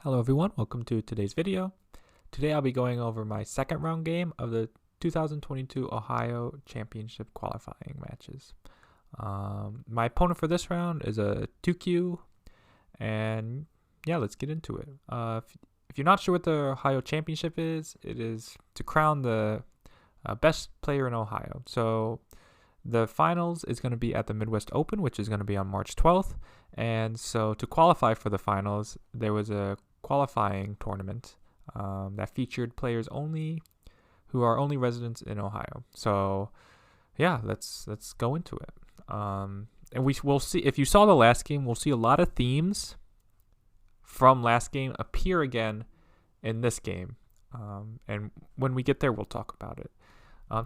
Hello everyone, welcome to today's video. Today I'll be going over my second round game of the 2022 Ohio Championship Qualifying matches. My opponent for this round is a 2Q, and yeah, let's get into it. If you're not sure what the Ohio Championship is, it is to crown the best player in Ohio. So the finals is going to be at the Midwest Open, which is going to be on March 12th. And so to qualify for the finals, there was a qualifying tournament that featured players only who are only residents in Ohio. So yeah, let's go into it. And we'll see, if you saw the last game, we'll see a lot of themes from last game appear again in this game. And when we get there, we'll talk about it.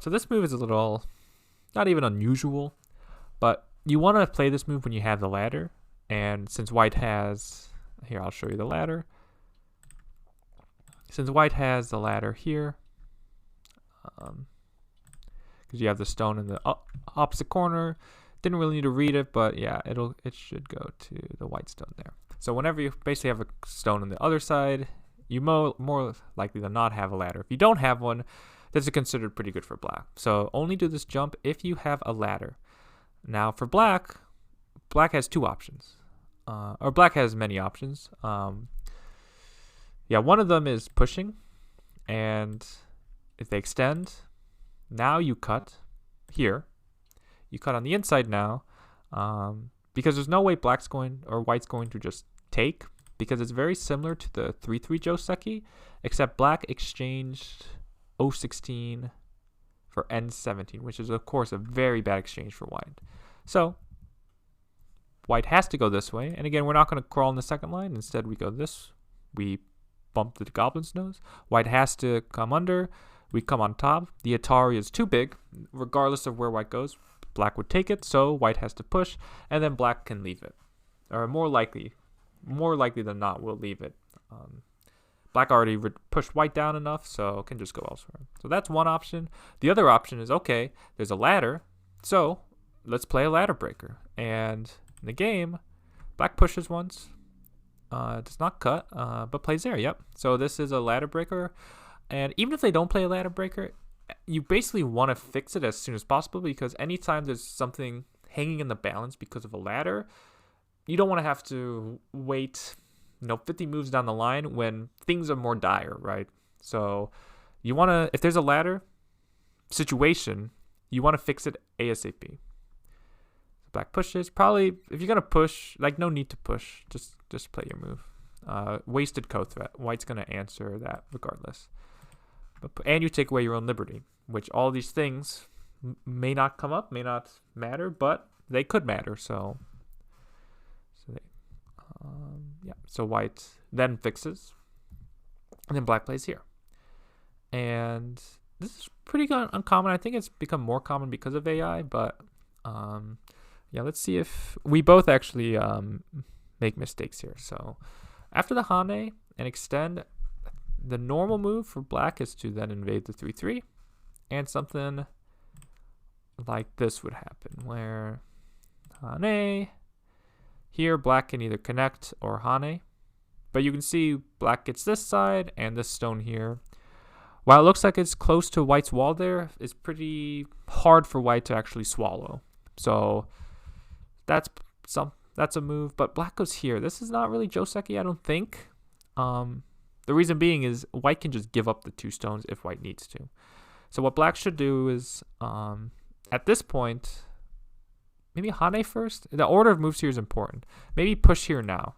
So this move is a little, not even unusual, but you want to play this move when you have the ladder. And since white has, here I'll show you the ladder. Since white has the ladder here, because you have the stone in the opposite corner, didn't really need to read it, but yeah, it should go to the white stone there. So whenever you basically have a stone on the other side, you more likely than not have a ladder. If you don't have one, this is considered pretty good for black. So only do this jump if you have a ladder. Now for black has two options, or black has many options. Yeah, one of them is pushing, and if they extend, now you cut here. You cut on the inside now, because there's no way white's going to just take, because it's very similar to the 3-3 Joseki, except black exchanged O16 for N17, which is of course a very bad exchange for white. So white has to go this way, and again, we're not going to crawl in the second line. Instead, we go this. We bump the goblin's nose. White has to come under. We come on top. The Atari is too big. Regardless of where white goes, black would take it, so white has to push, and then black can leave it. Or more likely than not, will leave it. Black already pushed white down enough, so can just go elsewhere. So that's one option. The other option is, okay, there's a ladder, so let's play a ladder breaker. And in the game, black pushes once, does not cut, but plays there. Yep. So this is a ladder breaker, and even if they don't play a ladder breaker, you basically want to fix it as soon as possible, because anytime there's something hanging in the balance because of a ladder, you don't want to have to wait 50 moves down the line when things are more dire, right? So you want to, if there's a ladder situation, you want to fix it ASAP. Black pushes. Probably, if you're going to push, like, no need to push. Just play your move. Wasted co-threat. White's going to answer that regardless. And you take away your own liberty, which all these things may not come up, may not matter, but they could matter. So white then fixes, and then black plays here. And this is pretty uncommon. I think it's become more common because of AI, but yeah, let's see if we both actually make mistakes here. So after the Hane and extend, the normal move for black is to then invade the 3-3, and something like this would happen, where Hane, here black can either connect or Hane, but you can see black gets this side and this stone here. While it looks like it's close to white's wall there, it's pretty hard for white to actually swallow. So that's a move, but black goes here. This is not really Joseki, I don't think. The reason being is white can just give up the two stones if white needs to. So what black should do is, at this point, maybe Hane first. The order of moves here is important. Maybe push here now.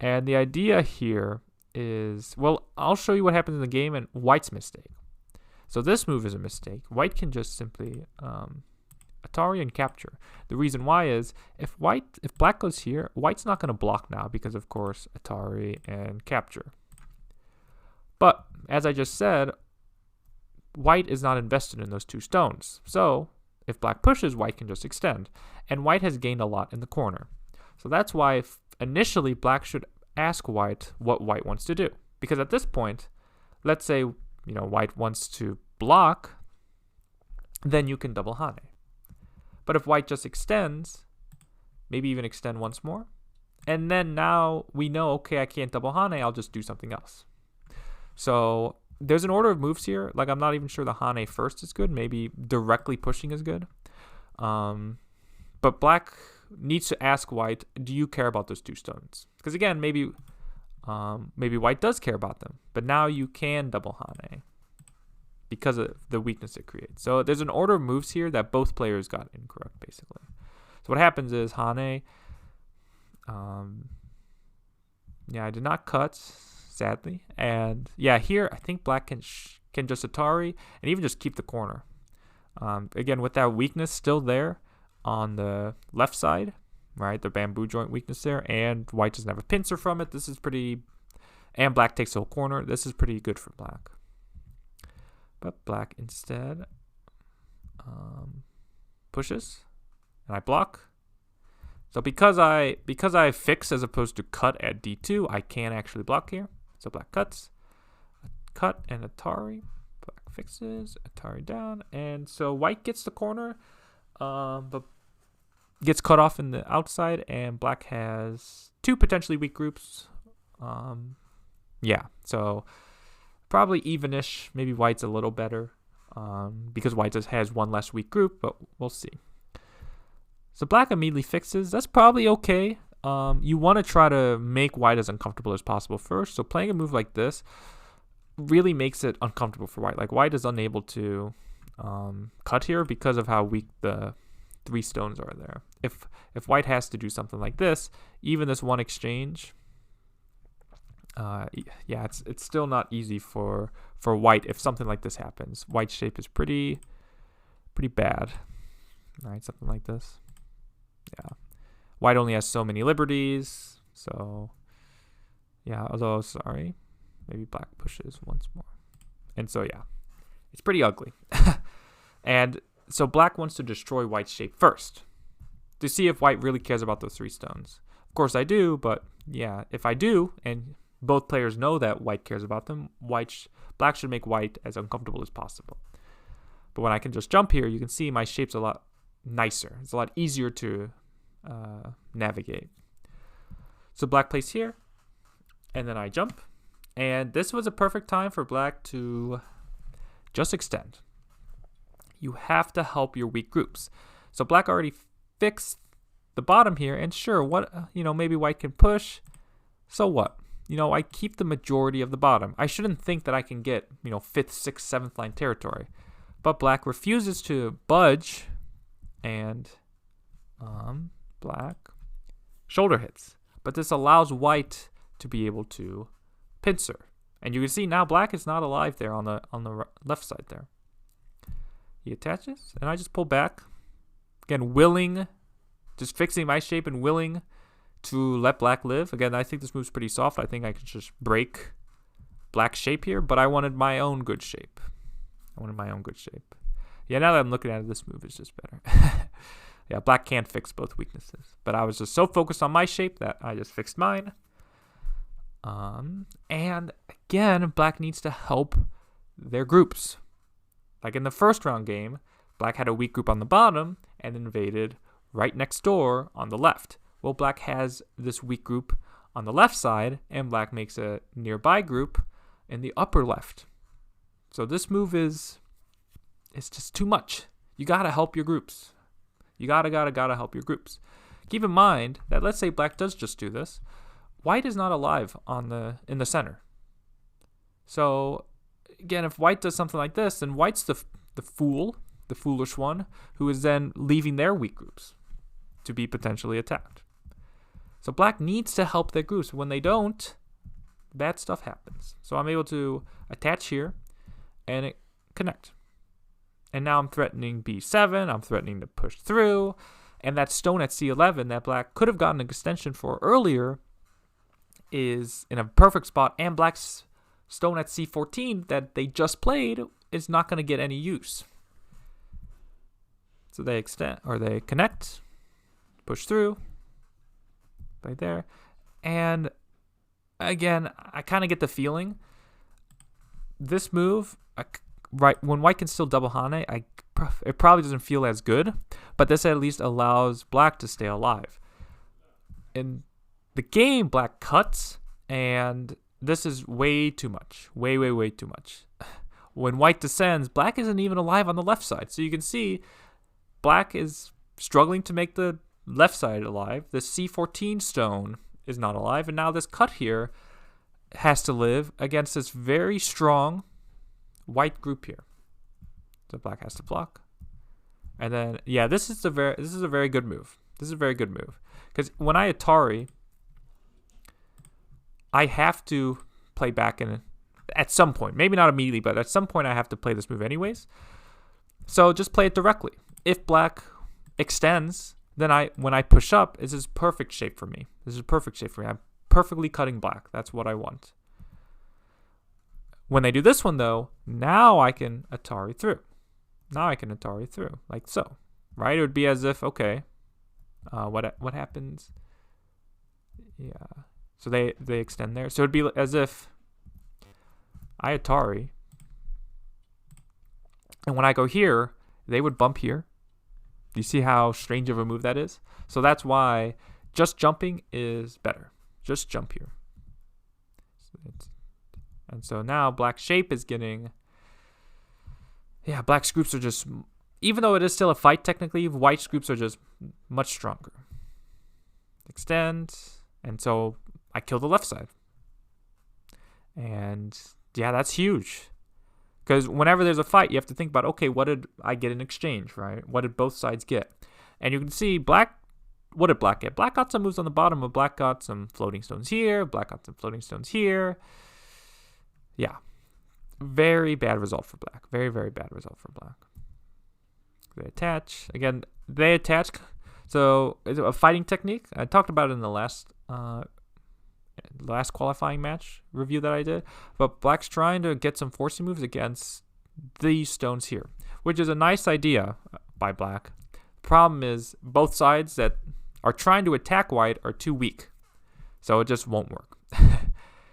And the idea here is, well, I'll show you what happens in the game and white's mistake. So this move is a mistake. White can just simply Atari and capture. The reason why is, if black goes here, white's not going to block now because, of course, Atari and capture. But as I just said, white is not invested in those two stones. So if black pushes, white can just extend. And white has gained a lot in the corner. So that's why initially black should ask white what white wants to do. Because at this point, let's say white wants to block, then you can double Hane. But if white just extends, maybe even extend once more, And then now we know, okay, I can't double Hane, I'll just do something else. So there's an order of moves here. Like, I'm not even sure the Hane first is good. Maybe directly pushing is good. But black needs to ask white, do you care about those 2 stones? Because again, maybe white does care about them. But now you can double Hane because of the weakness it creates. So there's an order of moves here that both players got incorrect, basically. So what happens is Hane, yeah, I did not cut, sadly. And yeah, here I think black can just Atari and even just keep the corner. Again, with that weakness still there on the left side, right? The bamboo joint weakness there, and white doesn't have a pincer from it. This is pretty, and black takes the whole corner. This is pretty good for black. But black instead pushes, and I block. So because I fix as opposed to cut at D2, I can actually block here. So black cuts, cut and Atari. Black fixes, Atari down, and so white gets the corner, but gets cut off in the outside, and black has 2 potentially weak groups. Yeah, so probably evenish. Maybe white's a little better because white just has 1 less weak group, but we'll see. So black immediately fixes. That's probably okay. You want to try to make white as uncomfortable as possible first. So playing a move like this really makes it uncomfortable for white. Like, white is unable to cut here because of how weak the 3 stones are there. If white has to do something like this, even this 1 exchange, yeah, it's still not easy for white if something like this happens. White's shape is pretty bad. All right, something like this. Yeah, white only has so many liberties. So yeah, although sorry, maybe black pushes once more, and so yeah, it's pretty ugly. And so black wants to destroy white's shape first to see if white really cares about those 3 stones. Of course I do, but yeah, if I do, and both players know that white cares about them, black should make white as uncomfortable as possible. But when I can just jump here, you can see my shape's a lot nicer. It's a lot easier to navigate. So black plays here, and then I jump. And this was a perfect time for black to just extend. You have to help your weak groups. So black already fixed the bottom here, and sure, maybe white can push. So what? I keep the majority of the bottom. I shouldn't think that I can get, 5th, 6th, 7th line territory. But black refuses to budge, and black shoulder hits. But this allows white to be able to pincer. And you can see now black is not alive there on the left side there. He attaches, and I just pull back. Again, willing, just fixing my shape and willing to let black live. Again, I think this move's pretty soft. I think I can just break black's shape here, but I wanted my own good shape. Yeah, now that I'm looking at it, this move is just better. Yeah, black can't fix both weaknesses. But I was just so focused on my shape that I just fixed mine. And again, black needs to help their groups. Like in the first round game, black had a weak group on the bottom and invaded right next door on the left. Well, black has this weak group on the left side, and black makes a nearby group in the upper left. So this move it's just too much. You gotta help your groups. You gotta help your groups. Keep in mind that let's say black does just do this. White is not alive in the center. So again, if white does something like this, then white's the foolish one, who is then leaving their weak groups to be potentially attacked. So black needs to help their groups. When they don't, bad stuff happens. So I'm able to attach here and connect. And now I'm threatening B7. I'm threatening to push through. And that stone at C11 that black could have gotten an extension for earlier is in a perfect spot. And black's stone at C14 that they just played is not going to get any use. So they extend, or they connect, push through, right there. And again, I kind of get the feeling this move, right when white can still double Hane, it probably doesn't feel as good, but this at least allows black to stay alive. And the game, black cuts, and this is way too much. Way, way, way too much. When white descends, black isn't even alive on the left side. So you can see black is struggling to make the left side alive. The C14 stone is not alive. And now this cut here has to live against this very strong white group here. So black has to block. And then, yeah, this is a very good move. This is a very good move. Because when I Atari, I have to play back in at some point. Maybe not immediately, but at some point I have to play this move anyways. So just play it directly. If black extends, then when I push up, this is perfect shape for me. This is a perfect shape for me. I'm perfectly cutting black. That's what I want. When they do this one, though, now I can Atari through. Now I can Atari through, like so. Right? It would be as if, okay, what happens? Yeah. So they extend there. So it'd be as if I Atari, and when I go here, they would bump here. Do you see how strange of a move that is? So that's why just jumping is better. Just jump here. And so now black shape is getting... Yeah, black scoops are just... Even though it is still a fight technically, white scoops are just much stronger. Extend. And so I kill the left side. And yeah, that's huge. Because whenever there's a fight, you have to think about, okay, what did I get in exchange, right? What did both sides get? And you can see black... What did black get? Black got some moves on the bottom, but black got some floating stones here. Black got some floating stones here. Yeah. Very bad result for black. Very, very bad result for black. They attach. Again, they attach. So it's a fighting technique. I talked about it in the last qualifying match review that I did. But black's trying to get some forcing moves against these stones here, which is a nice idea by black. Problem is both sides that are trying to attack white are too weak. So it just won't work.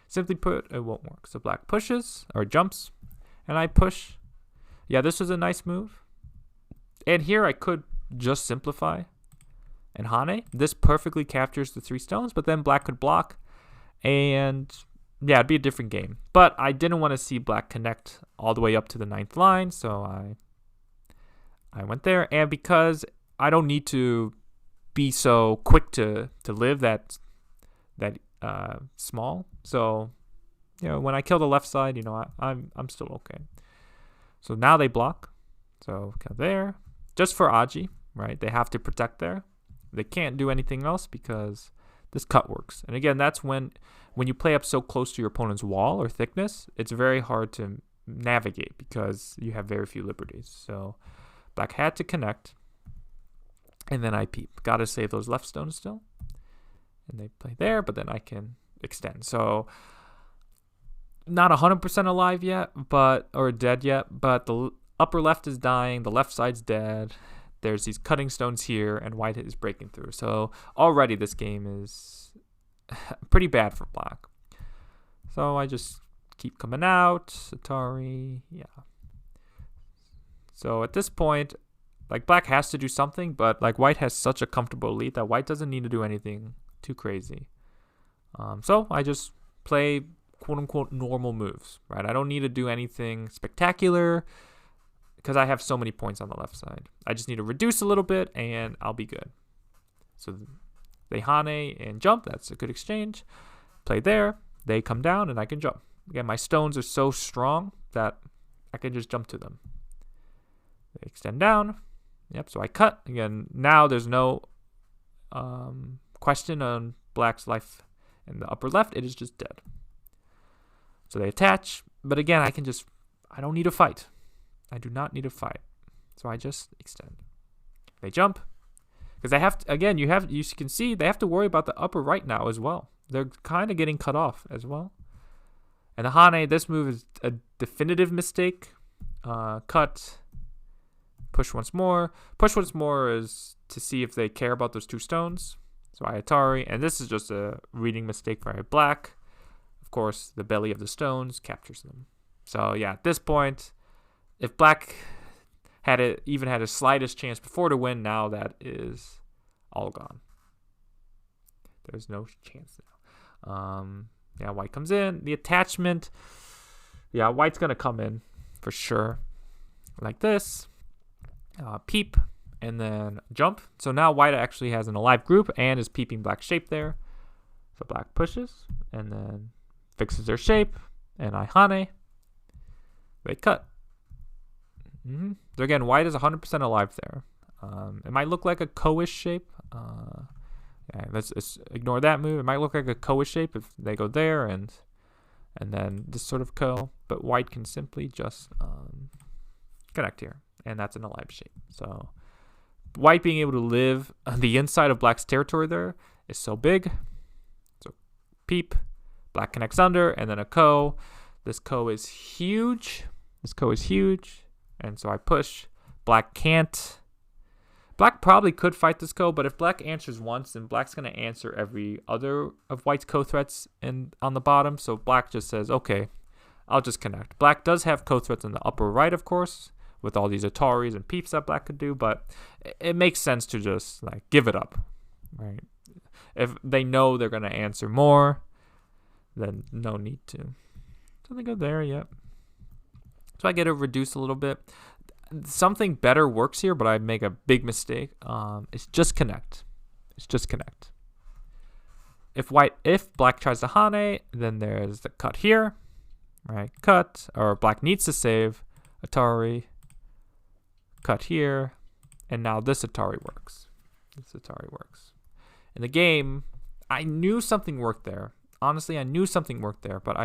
Simply put, it won't work. So black pushes or jumps, and I push. Yeah, this is a nice move. And here I could just simplify and Hane. This perfectly captures the 3 stones, but then black could block. And yeah, it'd be a different game. But I didn't want to see black connect all the way up to the 9th line, so I went there. And because I don't need to be so quick to live that small, so when I kill the left side, I'm still okay. So now they block. So there, just for Aji, right? They have to protect there. They can't do anything else because this cut works. And again, that's when you play up so close to your opponent's wall or thickness, it's very hard to navigate because you have very few liberties. So black had to connect, and then I peep. Got to save those left stones still. And they play there, but then I can extend. So not 100% alive yet, or dead yet, but the upper left is dying, the left side's dead. There's these cutting stones here, and white is breaking through. So already this game is pretty bad for black. So I just keep coming out. Atari, yeah. So at this point, like black has to do something, but like white has such a comfortable lead that white doesn't need to do anything too crazy. So I just play quote-unquote normal moves, right? I don't need to do anything spectacular because I have so many points on the left side. I just need to reduce a little bit and I'll be good. So they Hane and jump. That's a good exchange. Play there. They come down and I can jump. Again, my stones are so strong that I can just jump to them. They extend down. Yep, so I cut. Again, now there's no question on black's life in the upper left. It is just dead. So they attach. But again, I don't need to fight. I do not need to fight. So I just extend. They jump. Because they have to, again, you can see they have to worry about the upper right now as well. They're kind of getting cut off as well. And the Hane, this move is a definitive mistake. Cut. Push once more. Push once more is to see if they care about those 2 stones. So I Atari. And this is just a reading mistake for black. Of course, the belly of the stones captures them. So yeah, at this point, if black even had a slightest chance before to win, now that is all gone. There's no chance now. Yeah, white comes in. The attachment, yeah, white's going to come in for sure. Like this. Peep, and then jump. So now white actually has an alive group and is peeping black shape there. So black pushes and then fixes their shape, and I hane. They cut. So again, white is 100% alive there. It might look like a ko-ish shape. Yeah, let's ignore that move. It might look like a ko-ish shape if they go there and then this sort of ko, but white can simply just connect here, and that's an alive shape. So white being able to live on the inside of black's territory there is so big. So peep, black connects under, and then a ko. This ko is huge. This ko is huge, and so I push. Black can't. Black probably could fight this ko, but if black answers once, then black's going to answer every other of white's ko threats on the bottom. So black just says, okay, I'll just connect. Black does have ko threats in the upper right, of course, with all these Ataris and peeps that black could do, but it makes sense to just like give it up, right? If they know they're going to answer more, then no need to. So they go there, yep. So I get it reduced a little bit. Something better works here, but I make a big mistake. It's just connect. It's just connect. If black tries to hane, then there's the cut here, right? Cut, or black needs to save Atari. Cut here, and now this Atari works. This Atari works. In the game, I knew something worked there. Honestly, I knew something worked there, but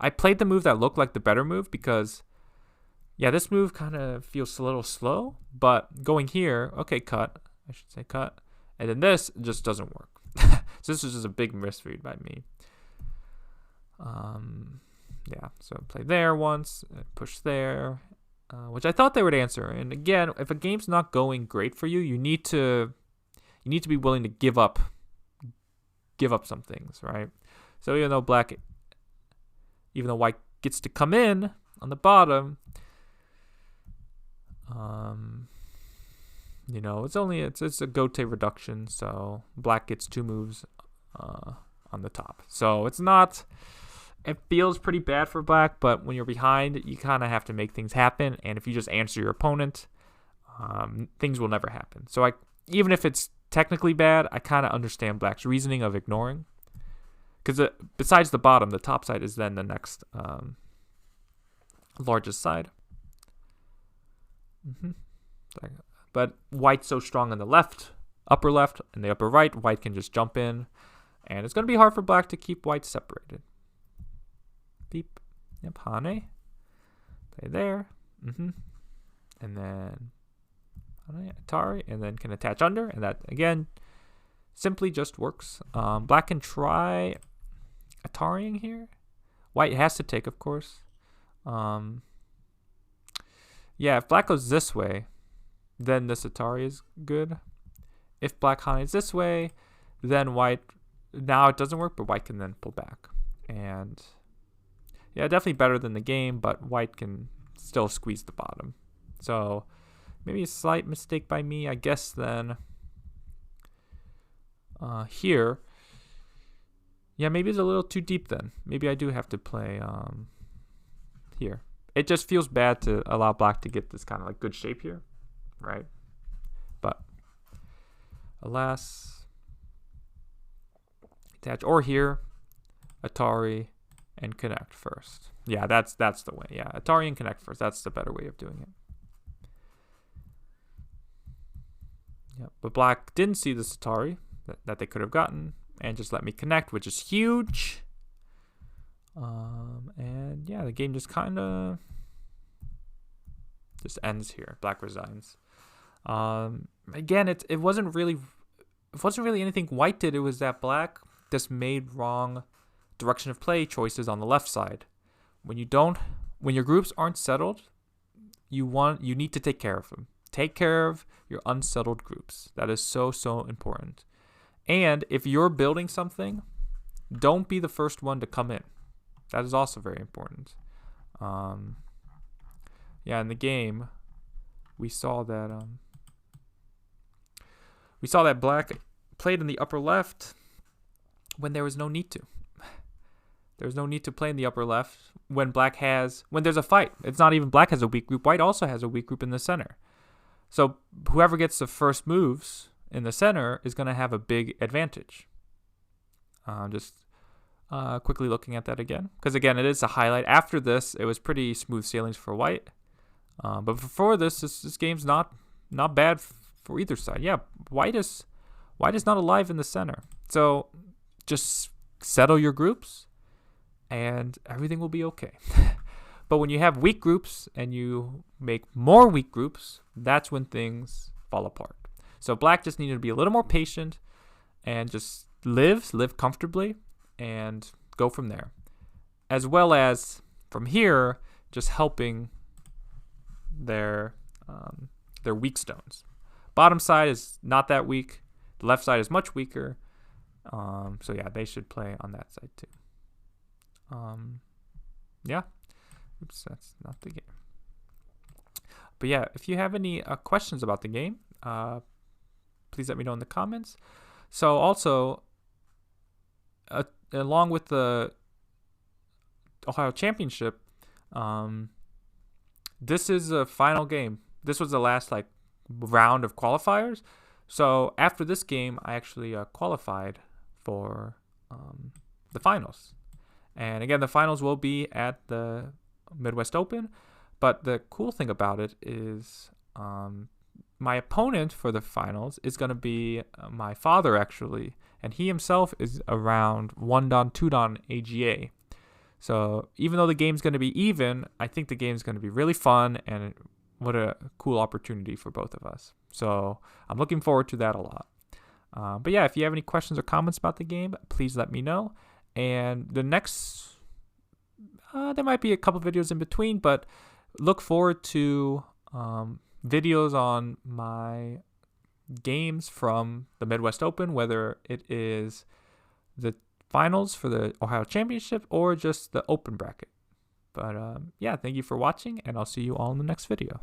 I played the move that looked like the better move because, yeah, this move kind of feels a little slow, but going here, okay, cut. I should say cut. And then this just doesn't work. So this was just a big misread by me. Yeah, so play there once, push there, which I thought they would answer. And again, if a game's not going great for you, you need to be willing to give up some things, right? So even though white gets to come in on the bottom, it's a gote reduction, so black gets 2 moves on the top. So it feels pretty bad for black, but when you're behind, you kind of have to make things happen, and if you just answer your opponent, things will never happen. So even if it's technically bad, I kind of understand black's reasoning of ignoring, because besides the bottom, the top side is then the next largest side. But white's so strong on the upper left, and the upper right, white can just jump in, and it's going to be hard for black to keep white separated. Beep. Yep, hane. Play there. And then Atari, and then can attach under, and that, again, simply just works. Black can try Atarying here. White has to take, of course. Yeah, if black goes this way, then this Atari is good. If black hanes this way, then white, now it doesn't work, but white can then pull back. And yeah, definitely better than the game, but white can still squeeze the bottom. So maybe a slight mistake by me, I guess. Then here, yeah, maybe it's a little too deep then. Maybe I do have to play here. It just feels bad to allow black to get this kind of like good shape here, right? But alas, attach, or here, Atari and connect first. Yeah, that's the way. Yeah, Atari and connect first. That's the better way of doing it. Yeah, but black didn't see this Atari that they could have gotten and just let me connect, which is huge. And yeah, the game just kind of just ends here. Black resigns. Again, it wasn't really anything white did. It was that black just made wrong direction of play choices on the left side. When your groups aren't settled, you need to take care of them. Take care of your unsettled groups. That is so important. And if you're building something, don't be the first one to come in. That is also very important. Yeah, in the game, we saw that black played in the upper left, when there was no need to. There's no need to play in the upper left when when there's a fight. It's not even black has a weak group. White also has a weak group in the center. So whoever gets the first moves in the center is going to have a big advantage. Quickly looking at that again. Because again, it is a highlight. After this, it was pretty smooth sailings for white. But before this game's not bad for either side. Yeah, white is not alive in the center. So just settle your groups and everything will be okay. But when you have weak groups and you make more weak groups, that's when things fall apart. So black just needed to be a little more patient and just live comfortably and go from there. As well as from here, just helping their weak stones. Bottom side is not that weak. The left side is much weaker. So yeah, they should play on that side too. Yeah. Oops, that's not the game. But yeah, if you have any questions about the game, please let me know in the comments. So also, along with the Ohio Championship, this is a final game. This was the last round of qualifiers. So after this game, I actually qualified for the finals. And again, the finals will be at the Midwest Open. But the cool thing about it is my opponent for the finals is going to be my father, actually. And he himself is around 1 dan, 2 dan AGA. So even though the game's going to be even, I think the game's going to be really fun. And what a cool opportunity for both of us. So I'm looking forward to that a lot. But yeah, if you have any questions or comments about the game, please let me know. And the next, there might be a couple videos in between, but look forward to videos on my games from the Midwest Open, whether it is the finals for the Ohio Championship or just the open bracket. But yeah, thank you for watching, and I'll see you all in the next video.